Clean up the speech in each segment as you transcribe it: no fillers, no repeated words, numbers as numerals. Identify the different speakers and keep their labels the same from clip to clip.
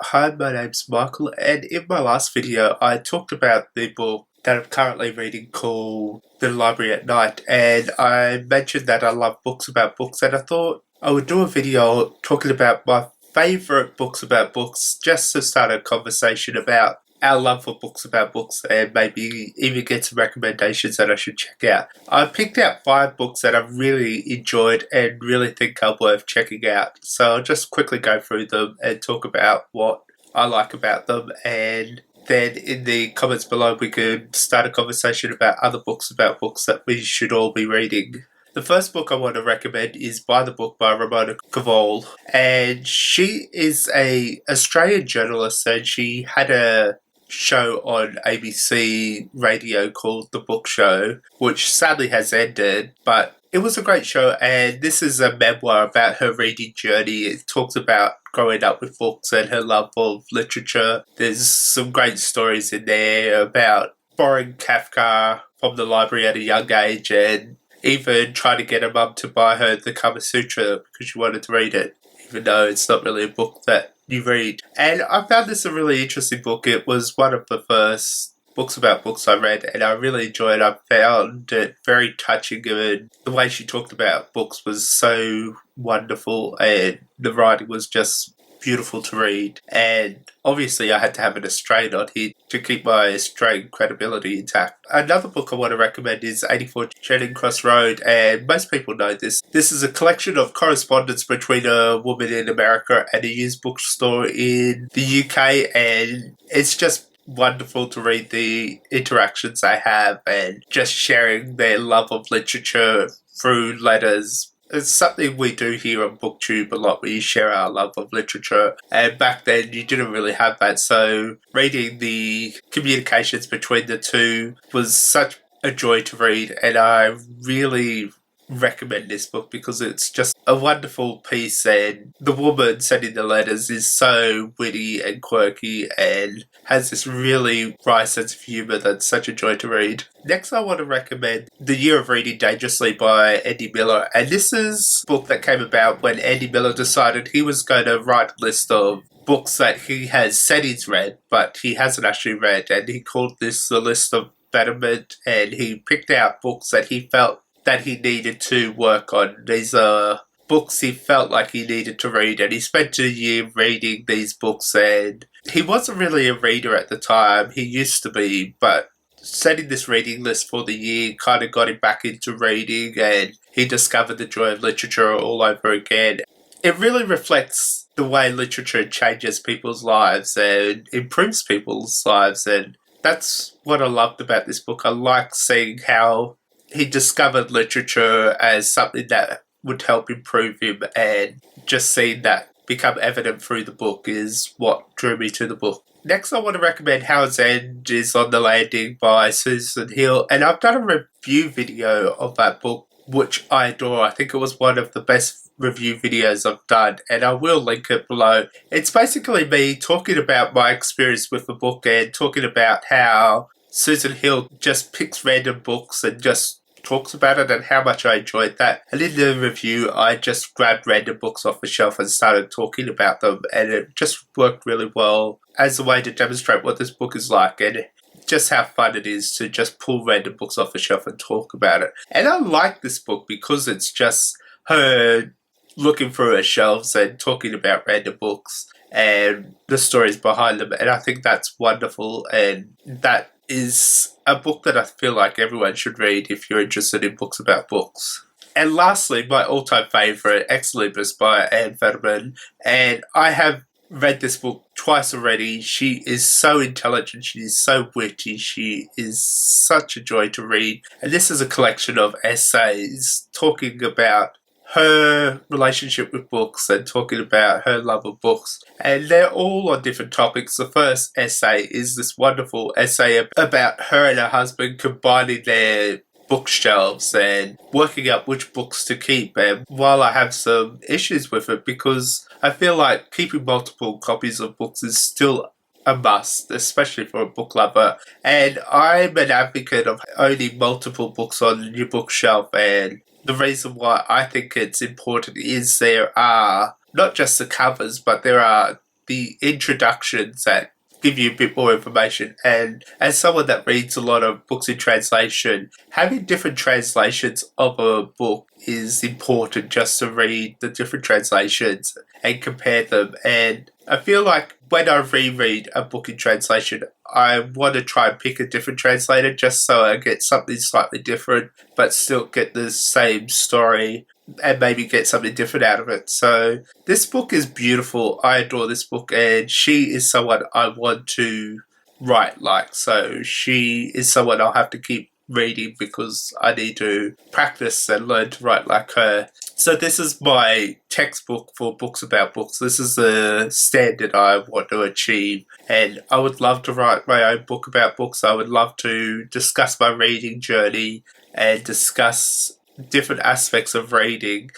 Speaker 1: Hi, my name's Michael, and in my last video, I talked about the book that I'm currently reading called The Library at Night, and I mentioned that I love books about books, and I thought I would do a video talking about my favourite books about books, just to start a conversation about our love for books about books, and maybe even get some recommendations that I should check out. I picked out 5 books that I've really enjoyed and really think are worth checking out. So I'll just quickly go through them and talk about what I like about them, and then in the comments below we could start a conversation about books that we should all be reading. The first book I want to recommend is By the Book by Ramona Koval, and she is a Australian journalist, and she had a show on ABC radio called The Book Show, which sadly has ended, but it was a great show, and this is a memoir about her reading journey. It talks about growing up with books and her love of literature. There's some great stories in there about borrowing Kafka from the library at a young age, and even trying to get her mum to buy her the Kama Sutra because she wanted to read it, even though it's not really a book that you read. And I found this a really interesting book. It was one of the first books about books I read, and I really enjoyed it. I found it very touching, and the way she talked about books was so wonderful, and the writing was just beautiful to read. And obviously I had to have an Australian on here to keep my Australian credibility intact. Another book I want to recommend is 84 Charing Cross Road, and most people know this. This is a collection of correspondence between a woman in America and a used bookstore in the UK, and it's just wonderful to read the interactions they have and just sharing their love of literature through letters. It's something we do here on BookTube a lot. We share our love of literature, and back then you didn't really have that, so reading the communications between the two was such a joy to read, and I really recommend this book because it's just a wonderful piece, and the woman sending the letters is so witty and quirky and has this really wry sense of humour that's such a joy to read. Next I want to recommend The Year of Reading Dangerously by Andy Miller, and this is a book that came about when Andy Miller decided he was going to write a list of books that he has said he's read but he hasn't actually read, and he called this the list of betterment, and he picked out books that he felt that he needed to work on. These are books he felt like he needed to read, and he spent a year reading these books, and he wasn't really a reader at the time. He used to be, but setting this reading list for the year kind of got him back into reading, and he discovered the joy of literature all over again. It really reflects the way literature changes people's lives and improves people's lives, and that's what I loved about this book. I like seeing how he discovered literature as something that would help improve him, and just seeing that become evident through the book is what drew me to the book. Next I want to recommend Howard's End is on the Landing by Susan Hill, and I've done a review video of that book which I adore. I think it was one of the best review videos I've done, and I will link it below. It's basically me talking about my experience with the book and talking about how Susan Hill just picks random books and just talks about it and how much I enjoyed that. And in the review I just grabbed random books off the shelf and started talking about them, and it just worked really well as a way to demonstrate what this book is like and just how fun it is to just pull random books off the shelf and talk about it. And I like this book because it's just her looking through her shelves and talking about random books and the stories behind them, and I think that's wonderful, and that is a book that I feel like everyone should read if you're interested in books about books. And lastly, my all-time favourite, Libris by Fadiman, and I have read this book twice already. She is so intelligent, she is so witty, she is such a joy to read, and this is a collection of essays talking about her relationship with books and talking about her love of books, and they're all on different topics. The first essay is this wonderful essay about her and her husband combining their bookshelves and working out which books to keep. And while I have some issues with it because I feel like keeping multiple copies of books is still a must, especially for a book lover, and I'm an advocate of owning multiple books on your bookshelf, and the reason why I think it's important is there are not just the covers, but there are the introductions that give you a bit more information. And as someone that reads a lot of books in translation, having different translations of a book is important just to read the different translations and compare them. And I feel like when I reread a book in translation, I want to try and pick a different translator just so I get something slightly different, but still get the same story and maybe get something different out of it. So this book is beautiful. I adore this book, and she is someone I want to write like. So she is someone I'll have to keep reading because I need to practice and learn to write like her. So this is my textbook for books about books. This is the standard I want to achieve, and I would love to write my own book about books. I would love to discuss my reading journey and discuss different aspects of reading.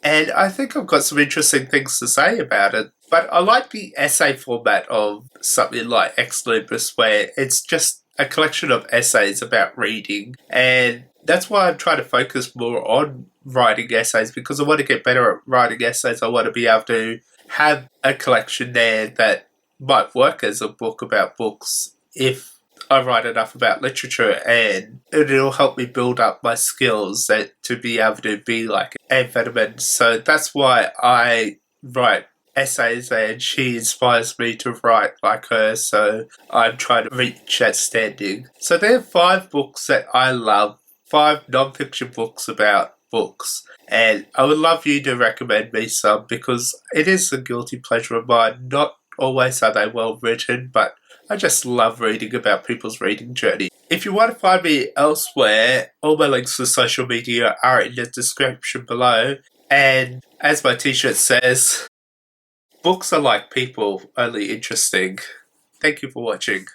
Speaker 1: And I think I've got some interesting things to say about it. But I like the essay format of something like Ex Libris, where it's just a collection of essays about reading. And that's why I'm trying to focus more on writing essays, because I want to get better at writing essays. I want to be able to have a collection there that might work as a book about books if I write enough about literature, and it'll help me build up my skills to be able to be like Fadiman. So that's why I write essays, and she inspires me to write like her, so I'm trying to reach that standing. So there are 5 books that I love, 5 non-fiction books about books, and I would love you to recommend me some, because it is a guilty pleasure of mine. Not always are they well written, but I just love reading about people's reading journey. If you want to find me elsewhere, all my links to social media are in the description below. And as my t-shirt says, books are like people, only interesting. Thank you for watching.